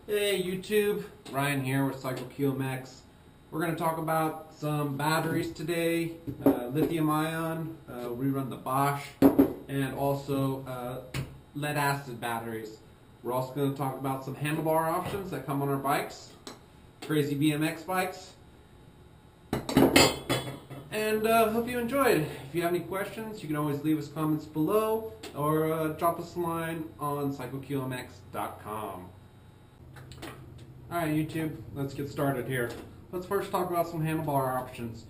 Hey YouTube, Ryan here with Cycle QMX. We're going to talk about some batteries today, lithium ion, we run the Bosch, and also lead acid batteries. We're also going to talk about some handlebar options that come on our bikes, crazy BMX bikes, and hope you enjoyed. If you have any questions, you can always leave us comments below or drop us a line on cycleqmx.com. Alright YouTube, let's get started here. Let's first talk about some handlebar options.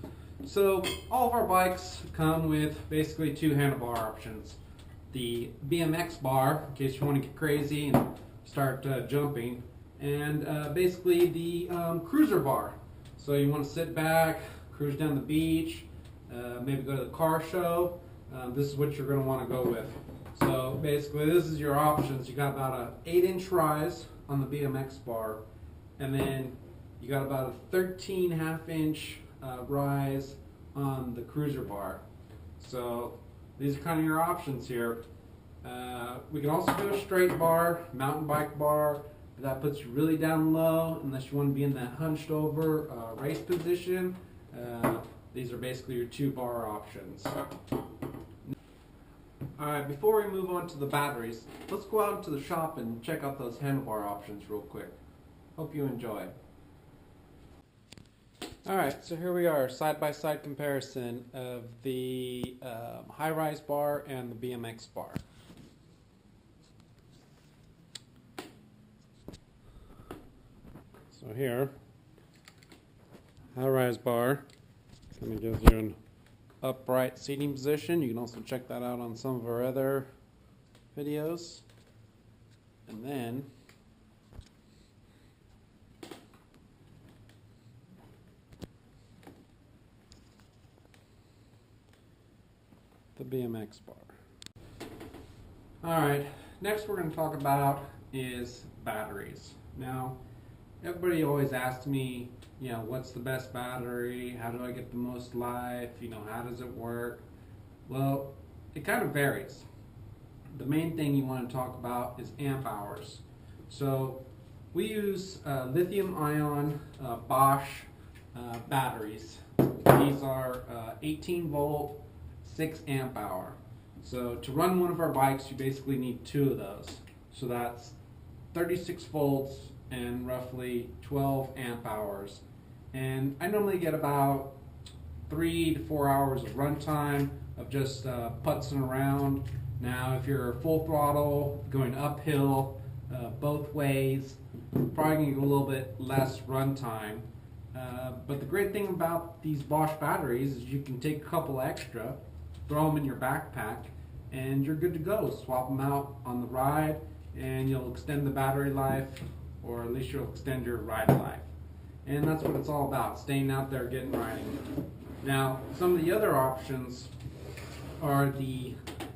So all of our bikes come with basically two handlebar options. The BMX bar, in case you want to get crazy and start jumping, and basically the cruiser bar. So you want to sit back, cruise down the beach, maybe go to the car show. This is what you're going to want to go with. So basically this is your options. You got about an 8-inch rise on the BMX bar, and then you got about a 13.5-inch rise on the cruiser bar. So these are kind of your options here. We can also do a straight bar, mountain bike bar. That puts you really down low unless you want to be in that hunched over race position. These are basically your two bar options. Alright, before we move on to the batteries, let's go out into the shop and check out those handlebar options real quick. Hope you enjoy. Alright, so here we are, side-by-side comparison of the high-rise bar and the BMX bar. So here, high-rise bar kind of gives you an upright seating position. You can also check that out on some of our other videos. And then the BMX bar. Alright, next we're going to talk about is batteries. Now, everybody always asks me, what's the best battery? How do I get the most life? How does it work? Well, it kind of varies. The main thing you want to talk about is amp hours. So we use lithium ion Bosch batteries. These are 18 volt, 6 amp hour. So to run one of our bikes, you basically need two of those. So that's 36 volts and roughly 12 amp hours. And I normally get about 3 to 4 hours of runtime of just putzing around. Now if you're full throttle, going uphill both ways, probably going to get a little bit less runtime. But the great thing about these Bosch batteries is you can take a couple extra, throw them in your backpack, and you're good to go. Swap them out on the ride and you'll extend the battery life, or at least you'll extend your ride life. And that's what it's all about, staying out there getting riding. Now, some of the other options are the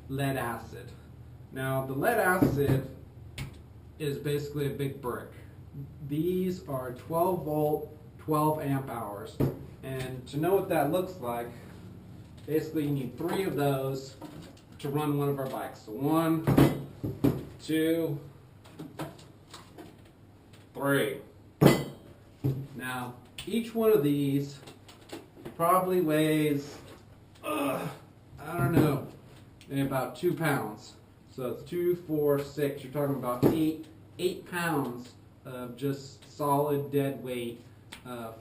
lead acid. Now, the lead acid is basically a big brick. These are 12 volt, 12 amp hours. And to know what that looks like, basically you need 3 of those to run one of our bikes. So 1, 2, 3. Now, each one of these probably weighs, I don't know, maybe about 2 pounds. So it's 2, 4, 6. You're talking about 8 pounds of just solid dead weight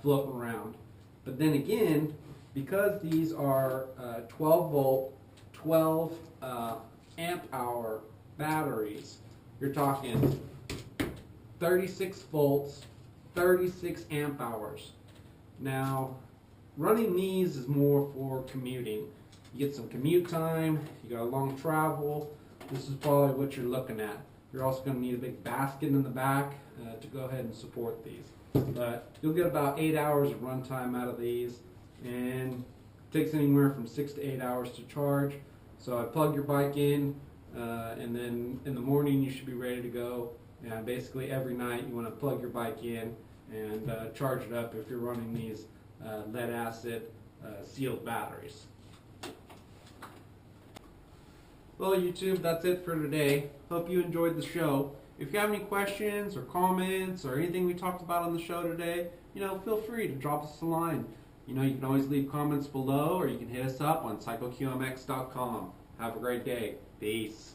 floating around. But then again, because these are 12 volt, 12 amp hour batteries, you're talking 36 volts, 36 amp hours. Now, running these is more for commuting. You get some commute time, you got a long travel, this is probably what you're looking at. You're also going to need a big basket in the back to go ahead and support these. But you'll get about 8 hours of runtime out of these, and it takes anywhere from 6 to 8 hours to charge. So I plug your bike in, and then in the morning you should be ready to go. And basically every night you want to plug your bike in and charge it up if you're running these lead acid sealed batteries. Well, YouTube, that's it for today. Hope you enjoyed the show. if you have any questions or comments or anything we talked about on the show today, feel free to drop us a line. You can always leave comments below, or you can hit us up on psychoqmx.com. Have a great day. Peace.